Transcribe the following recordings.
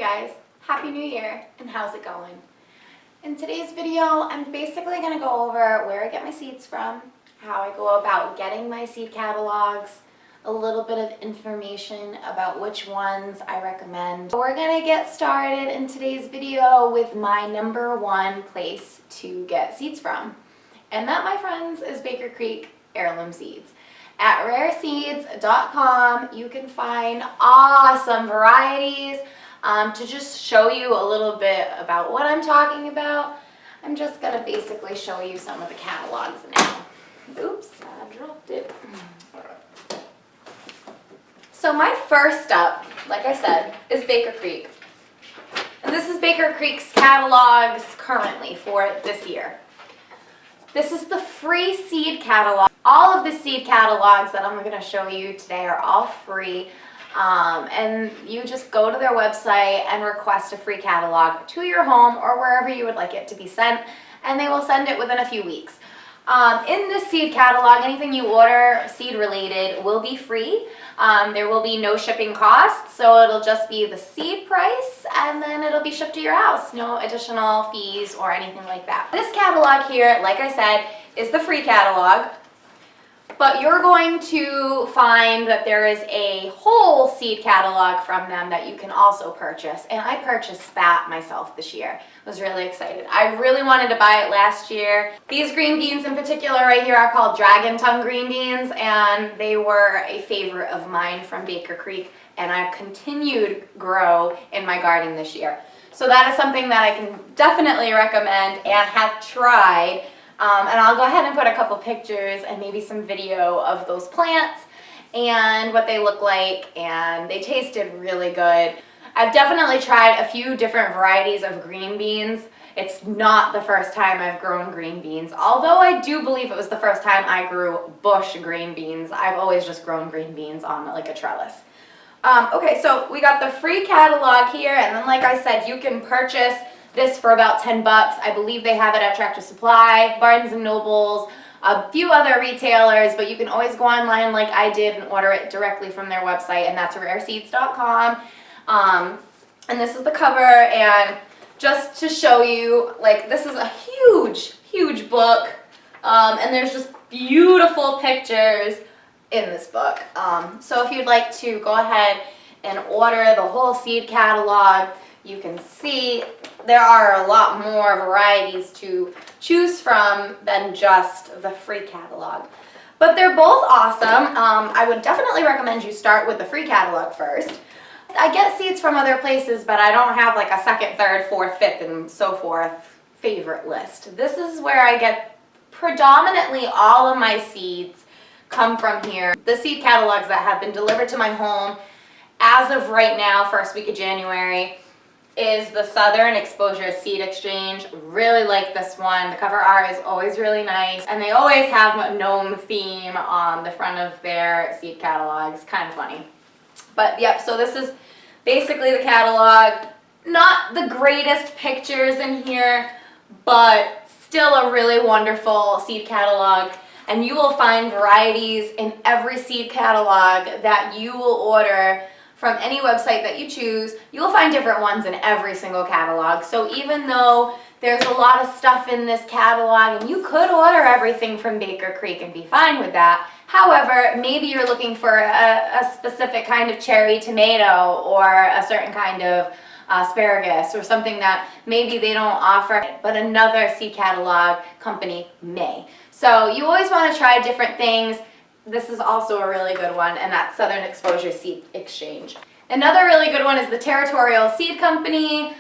guys, Happy New Year, and how's it going? In today's video, I'm basically going to go over where I get my seeds from, how I go about getting my seed catalogs, a little bit of information about which ones I recommend. We're going to get started in today's video with my #1 place to get seeds from. And that, my friends, is Baker Creek Heirloom Seeds. At rareseeds.com, you can find awesome varieties. To just show you a little bit about what I'm talking about, I'm just going to basically show you some of the catalogs now. Oops, I dropped it. So my first up, like I said, is Baker Creek. And this is Baker Creek's catalogs currently for this year. This is the free seed catalog. All of the seed catalogs that I'm going to show you today are all free. And you just go to their website and request a free catalog to your home or wherever you would like it to be sent, and they will send it within a few weeks. In this seed catalog, anything you order seed related will be free. There will be no shipping costs, so it'll just be the seed price and then it'll be shipped to your house. No additional fees or anything like that. This catalog here, like I said, is the free catalog. But you're going to find that there is a whole seed catalog from them that you can also purchase. And I purchased that myself this year. I was really excited. I really wanted to buy it last year. These green beans in particular right here are called Dragon Tongue green beans, and they were a favorite of mine from Baker Creek, and I've continued grow in my garden this year. So that is something that I can definitely recommend and have tried. And I'll go ahead and put a couple pictures and maybe some video of those plants and what they look like, and they tasted really good. I've definitely tried a few different varieties of green beans. It's not the first time I've grown green beans, although I do believe it was the first time I grew bush green beans. I've always just grown green beans on like a trellis. Okay, so we got the free catalog here, and then like I said, you can purchase this for about 10 bucks. I believe they have it at Tractor Supply, Barnes & Nobles, a few other retailers, but you can always go online like I did and order it directly from their website, and that's rareseeds.com. And this is the cover, and just to show you, like, this is a huge book, and there's just beautiful pictures in this book. So if you'd like to go ahead and order the whole seed catalog, you can see there are a lot more varieties to choose from than just the free catalog. But they're both awesome. I would definitely recommend you start with the free catalog first. I get seeds from other places, but I don't have like a second, third, fourth, fifth, and so forth favorite list. This is where I get predominantly all of my seeds come from here. The seed catalogs that have been delivered to my home as of right now, first week of January, is the Southern Exposure Seed Exchange. Really like this one. The cover art is always really nice, and they always have a gnome theme on the front of their seed catalogs. Kind of funny. But yep, so this is basically the catalog. Not the greatest pictures in here, but still a really wonderful seed catalog. And you will find varieties in every seed catalog that you will order from any website that you choose. You will find different ones in every single catalog. So even though there's a lot of stuff in this catalog, and you could order everything from Baker Creek and be fine with that. However, maybe you're looking for a specific kind of cherry tomato or a certain kind of asparagus or something that maybe they don't offer, but another seed catalog company may. So you always want to try different things. This is also a really good one, and that's Southern Exposure Seed Exchange. Another really good one is the Territorial Seed Company.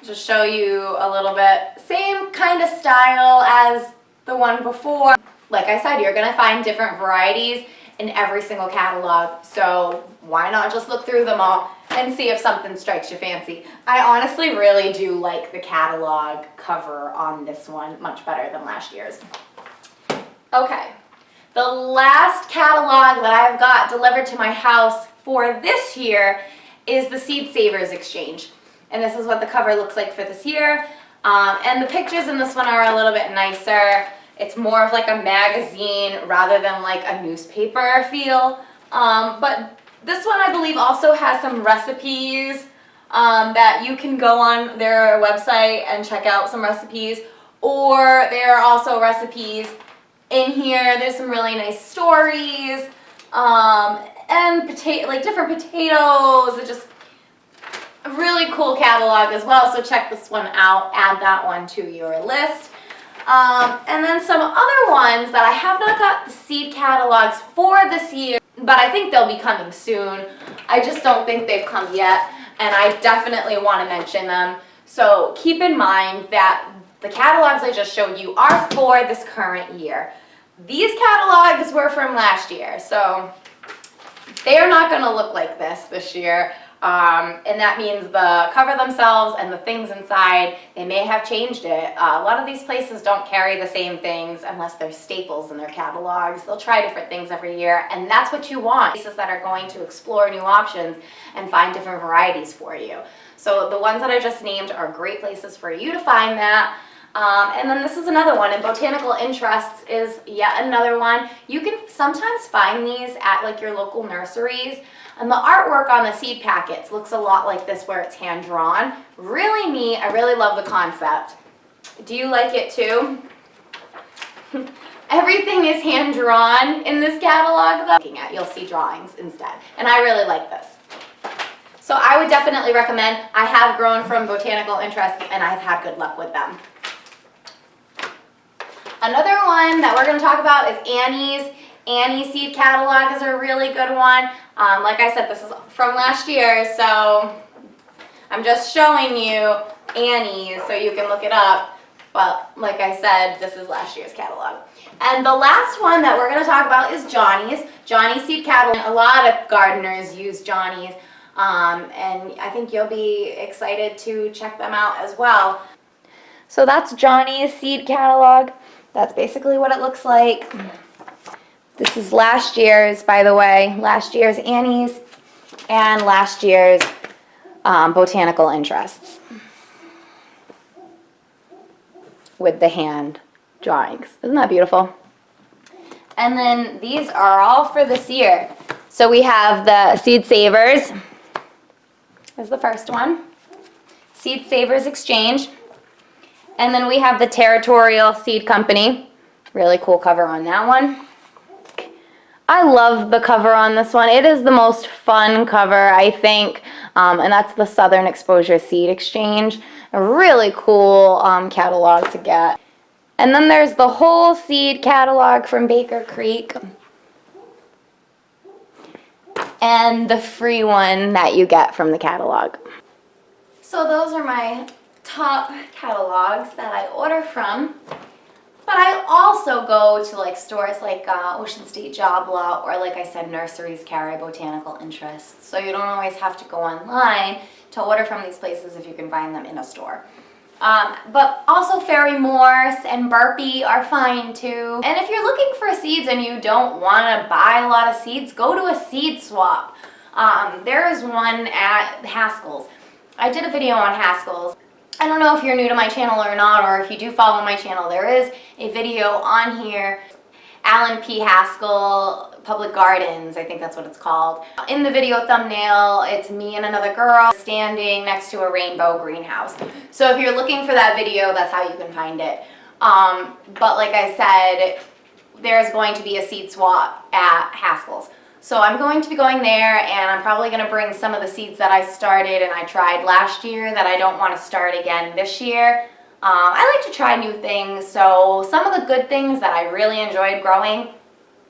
Just show you a little bit. Same kind of style as the one before. Like I said, you're going to find different varieties in every single catalog, so why not just look through them all and see if something strikes your fancy. I honestly really do like the catalog cover on this one much better than last year's. Okay. The last catalog that I've got delivered to my house for this year is the Seed Savers Exchange. And this is what the cover looks like for this year. And the pictures in this one are a little bit nicer. It's more of like a magazine rather than like a newspaper feel. But this one I believe also has some recipes that you can go on their website and check out some recipes, or there are also recipes in here. There's some really nice stories, and different potatoes. It's just a really cool catalog as well, so check this one out, add that one to your list. And then some other ones that I have not got the seed catalogs for this year, but I think they'll be coming soon. I just don't think they've come yet, and I definitely want to mention them. So keep in mind that the catalogs I just showed you are for this current year. These catalogs were from last year, so they are not going to look like this year. And that means the cover themselves and the things inside, they may have changed it. A lot of these places don't carry the same things unless they're staples in their catalogs. They'll try different things every year, and that's what you want. Places that are going to explore new options and find different varieties for you. So the ones that I just named are great places for you to find that. And then this is another one, and Botanical Interests is yet another one. You can sometimes find these at like your local nurseries, and the artwork on the seed packets looks a lot like this where it's hand drawn. Really neat. I really love the concept. Do you like it too? Everything is hand drawn in this catalog though. Looking at, you'll see drawings instead, and I really like this. So I would definitely recommend. I have grown from Botanical Interests and I've had good luck with them. Another one that we're going to talk about is Annie's. Annie's seed catalog is a really good one. Like I said, this is from last year, so I'm just showing you Annie's so you can look it up. But like I said, this is last year's catalog. And the last one that we're going to talk about is Johnny's. Johnny's seed catalog. A lot of gardeners use Johnny's, and I think you'll be excited to check them out as well. So that's Johnny's seed catalog. That's basically what it looks like. This is last year's, by the way, last year's Annie's and last year's Botanical Interests with the hand drawings. Isn't that beautiful? And then these are all for this year. So we have the Seed Savers is the first one. Seed Savers Exchange. And then we have the Territorial Seed Company. Really cool cover on that one. I love the cover on this one. It is the most fun cover, I think, and that's the Southern Exposure Seed Exchange. A really cool catalog to get. And then there's the whole seed catalog from Baker Creek. And the free one that you get from the catalog. So those are my top catalogs that I order from. But I also go to like stores like Ocean State Job Lot, or like I said, nurseries carry Botanical Interests. So you don't always have to go online to order from these places if you can find them in a store. But also Ferry Morse and Burpee are fine too. And if you're looking for seeds and you don't want to buy a lot of seeds, go to a seed swap. There is one at Haskell's. I did a video on Haskell's. I don't know if you're new to my channel or not, or if you do follow my channel, there is a video on here. Alan P. Haskell Public Gardens, I think that's what it's called. In the video thumbnail, it's me and another girl standing next to a rainbow greenhouse. So if you're looking for that video, that's how you can find it. But like I said, there's going to be a seed swap at Haskell's. So I'm going to be going there, and I'm probably going to bring some of the seeds that I started and I tried last year that I don't want to start again this year. I like to try new things, so some of the good things that I really enjoyed growing,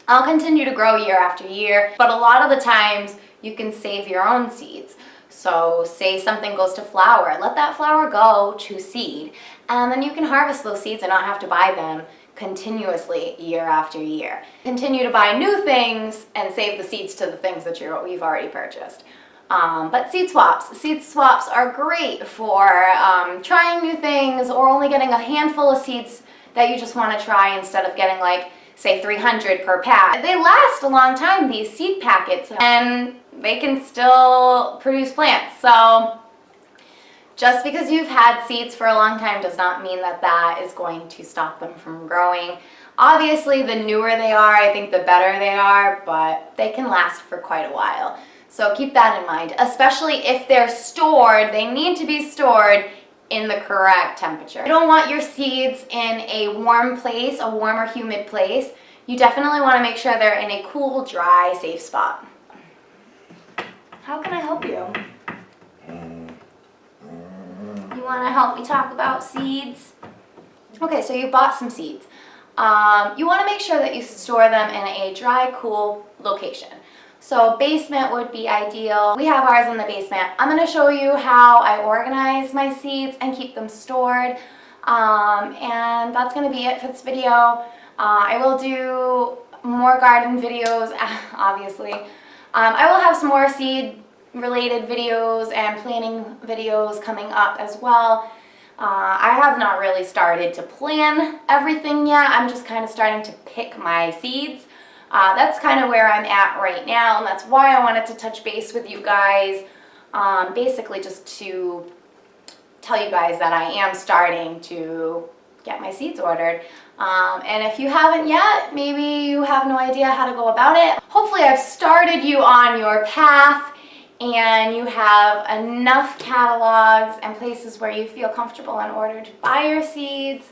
I'll continue to grow year after year, but a lot of the times you can save your own seeds. So say something goes to flower, let that flower go to seed, and then you can harvest those seeds and not have to buy them continuously year after year. Continue to buy new things and save the seeds to the things that you've already purchased. But seed swaps are great for trying new things, or only getting a handful of seeds that you just want to try instead of getting like, say, 300 per pack. They last a long time, these seed packets, and they can still produce plants. So just because you've had seeds for a long time does not mean that that is going to stop them from growing. Obviously, the newer they are, I think the better they are, but they can last for quite a while. So keep that in mind, especially if they're stored. They need to be stored in the correct temperature. You don't want your seeds in a warm place, a warm or humid place. You definitely want to make sure they're in a cool, dry, safe spot. How can I help you? You want to help me talk about seeds? Okay, so you bought some seeds. You want to make sure that you store them in a dry, cool location. So basement would be ideal. We have ours in the basement. I'm going to show you how I organize my seeds and keep them stored. And that's going to be it for this video. I will do more garden videos, obviously. I will have some more seed related videos and planting videos coming up as well. I have not really started to plan everything yet. I'm just kind of starting to pick my seeds. That's kind of where I'm at right now, and that's why I wanted to touch base with you guys, basically just to tell you guys that I am starting to get my seeds ordered. And if you haven't yet, maybe you have no idea how to go about it. Hopefully I've started you on your path and you have enough catalogs and places where you feel comfortable in order to buy your seeds.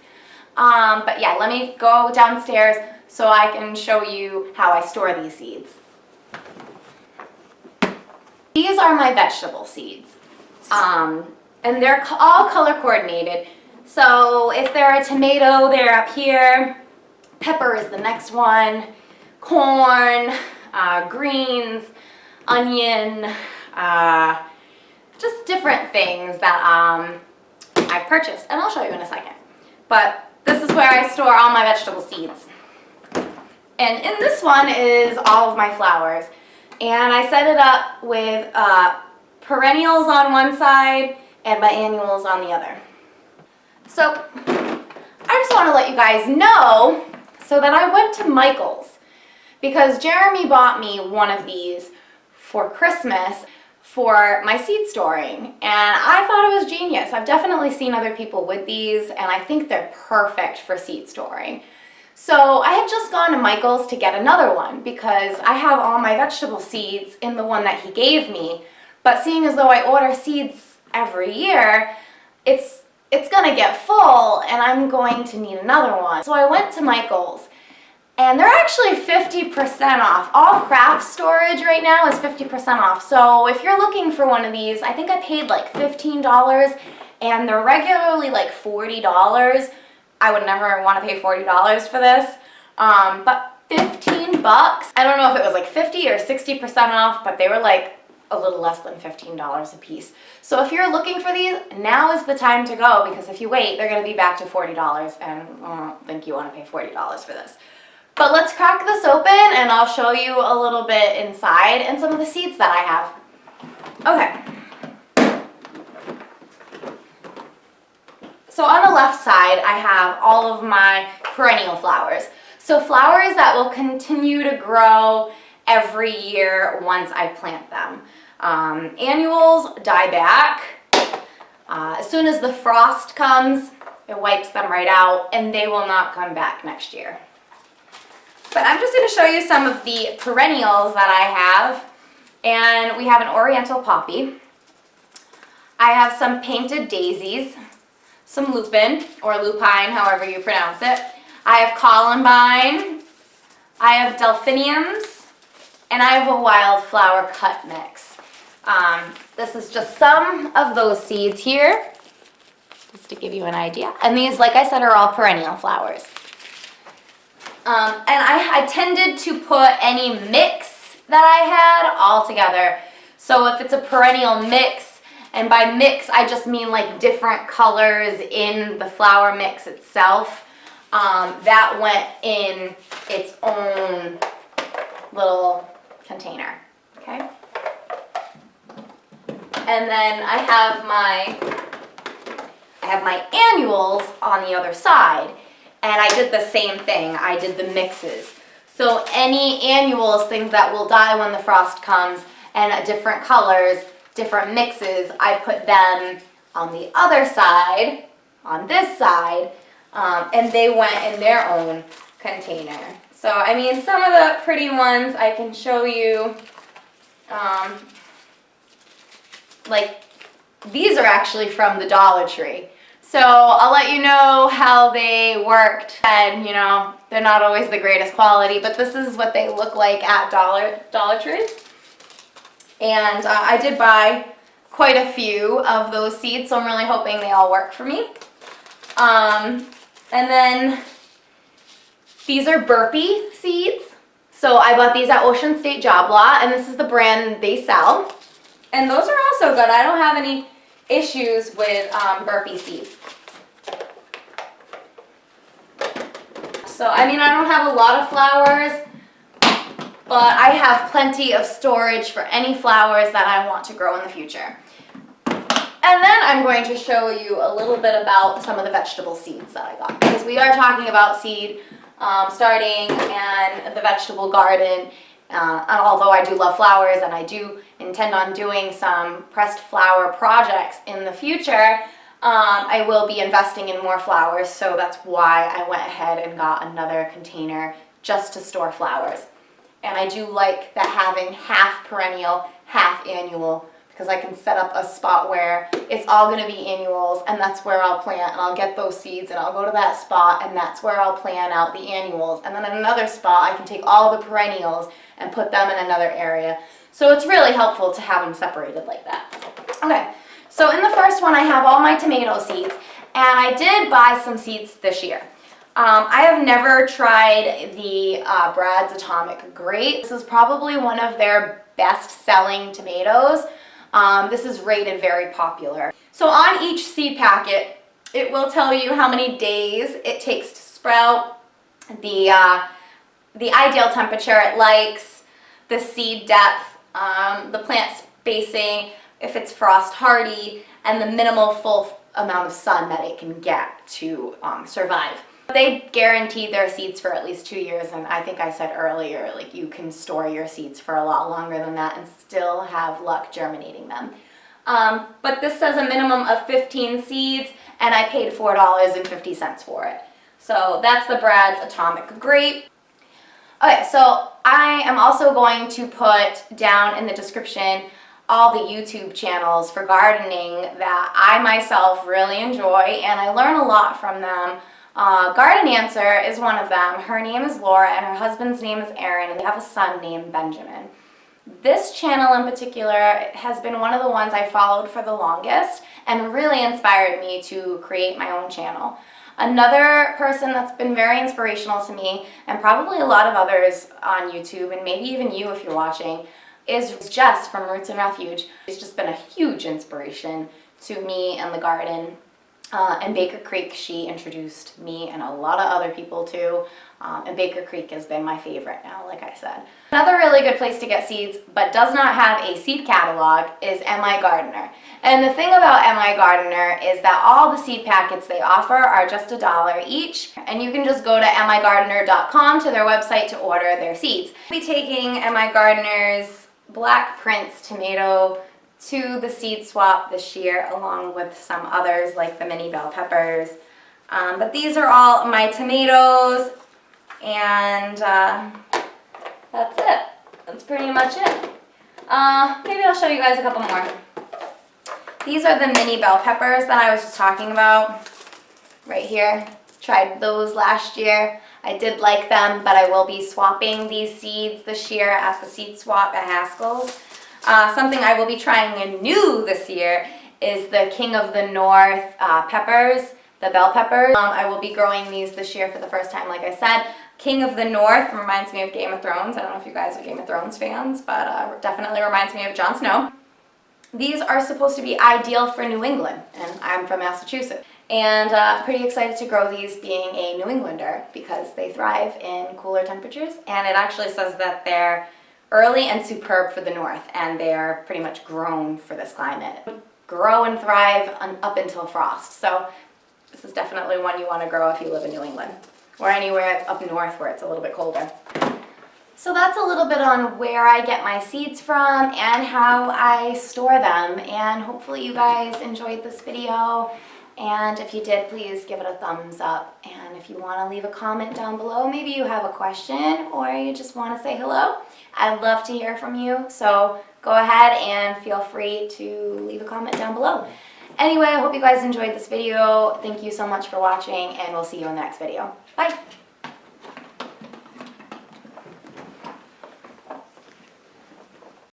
But yeah, let me go downstairs so I can show you how I store these seeds. These are my vegetable seeds, and they're all color coordinated. So if they're a tomato, they're up here. Pepper is the next one. Corn, greens, onion, just different things that I've purchased, and I'll show you in a second. But this is where I store all my vegetable seeds. And in this one is all of my flowers. And I set it up with perennials on one side and my annuals on the other. So I just want to let you guys know so that I went to Michael's because Jeremy bought me one of these for Christmas for my seed storing, and I thought it was genius. I've definitely seen other people with these, and I think they're perfect for seed storing. So I had just gone to Michael's to get another one because I have all my vegetable seeds in the one that he gave me, but seeing as though I order seeds every year, it's gonna get full and I'm going to need another one. So I went to Michael's, and they're actually 50% off. All craft storage right now is 50% off. So if you're looking for one of these, I think I paid like $15 and they're regularly like $40. I would never want to pay $40 for this, but 15 bucks. I don't know if it was like 50 or 60% off, but they were like a little less than $15 a piece. So if you're looking for these, now is the time to go, because if you wait, they're going to be back to $40, and I don't think you want to pay $40 for this. But let's crack this open and I'll show you a little bit inside and some of the seeds that I have. Okay. So on the left side, I have all of my perennial flowers. So flowers that will continue to grow every year once I plant them. Annuals die back. As soon as the frost comes, it wipes them right out and they will not come back next year. But I'm just going to show you some of the perennials that I have. And we have an oriental poppy. I have some painted daisies, some lupin or lupine, however you pronounce it. I have columbine, I have delphiniums, and I have a wildflower cut mix. This is just some of those seeds here, just to give you an idea. And these, like I said, are all perennial flowers. And I tended to put any mix that I had all together. So if it's a perennial mix, and by mix I just mean like different colors in the flower mix itself, that went in its own little container, okay? And then I have my annuals on the other side. And I did the same thing. I did the mixes. So any annuals, things that will die when the frost comes, and different colors, different mixes, I put them on the other side, on this side, and they went in their own container. So, I mean, some of the pretty ones I can show you. Like, these are actually from the Dollar Tree. So I'll let you know how they worked. And, you know, they're not always the greatest quality, but this is what they look like at Dollar Tree. And I did buy quite a few of those seeds, so I'm really hoping they all work for me. And then these are burpee seeds. So I bought these at Ocean State Job Lot, and this is the brand they sell. And those are also good. I don't have any issues with burpee seeds. So, I mean, I don't have a lot of flowers, but I have plenty of storage for any flowers that I want to grow in the future. And then I'm going to show you a little bit about some of the vegetable seeds that I got, because we are talking about seed starting and the vegetable garden. And although I do love flowers and I do intend on doing some pressed flower projects in the future, I will be investing in more flowers, so that's why I went ahead and got another container just to store flowers. And I do like that having half perennial, half annual, because I can set up a spot where it's all going to be annuals, and that's where I'll plant, and I'll get those seeds, and I'll go to that spot, and that's where I'll plant out the annuals. And then in another spot, I can take all the perennials and put them in another area. So it's really helpful to have them separated like that. Okay, so in the first one, I have all my tomato seeds, and I did buy some seeds this year. I have never tried the Brad's Atomic Grape. This is probably one of their best-selling tomatoes. This is rated very popular. So on each seed packet, it will tell you how many days it takes to sprout, the ideal temperature it likes, the seed depth, the plant spacing, if it's frost hardy, and the minimal full amount of sun that it can get to survive. They guaranteed their seeds for at least 2 years, and I think I said earlier, like, you can store your seeds for a lot longer than that and still have luck germinating them. But this says a minimum of 15 seeds, and I paid $4.50 for it. So that's the Brad's Atomic Grape. Okay, so I am also going to put down in the description all the YouTube channels for gardening that I myself really enjoy, and I learn a lot from them. Garden Answer is one of them. Her name is Laura and her husband's name is Aaron, and they have a son named Benjamin. This channel in particular has been one of the ones I followed for the longest and really inspired me to create my own channel. Another person that's been very inspirational to me, and probably a lot of others on YouTube, and maybe even you if you're watching, is Jess from Roots and Refuge. She's just been a huge inspiration to me and the garden. And Baker Creek, she introduced me and a lot of other people too. And Baker Creek has been my favorite now, like I said. Another really good place to get seeds, but does not have a seed catalog, is MIGardener. And the thing about MIGardener is that all the seed packets they offer are just $1 each. And you can just go to migardener.com to their website to order their seeds. I'll be taking MIGardener's Black Prince tomato to the seed swap this year, along with some others like the mini bell peppers. But these are all my tomatoes, and that's it. That's pretty much it. Maybe I'll show you guys a couple more. These are the mini bell peppers that I was just talking about right here. Tried those last year. I did like them, but I will be swapping these seeds this year at the seed swap at Haskell's. Something I will be trying new this year is the King of the North peppers, the bell peppers. I will be growing these this year for the first time, like I said. King of the North reminds me of Game of Thrones. I don't know if you guys are Game of Thrones fans, but definitely reminds me of Jon Snow. These are supposed to be ideal for New England, and I'm from Massachusetts. And pretty excited to grow these, being a New Englander, because they thrive in cooler temperatures, and it actually says that they're early and superb for the north, and they are pretty much grown for this climate. Grow and thrive up until frost. So this is definitely one you want to grow if you live in New England, or anywhere up north where it's a little bit colder. So that's a little bit on where I get my seeds from and how I store them, and hopefully you guys enjoyed this video. And if you did, please give it a thumbs up. And if you want to leave a comment down below, maybe you have a question or you just want to say hello, I'd love to hear from you, so go ahead and feel free to leave a comment down below. Anyway, I hope you guys enjoyed this video. Thank you so much for watching, and we'll see you in the next video. Bye!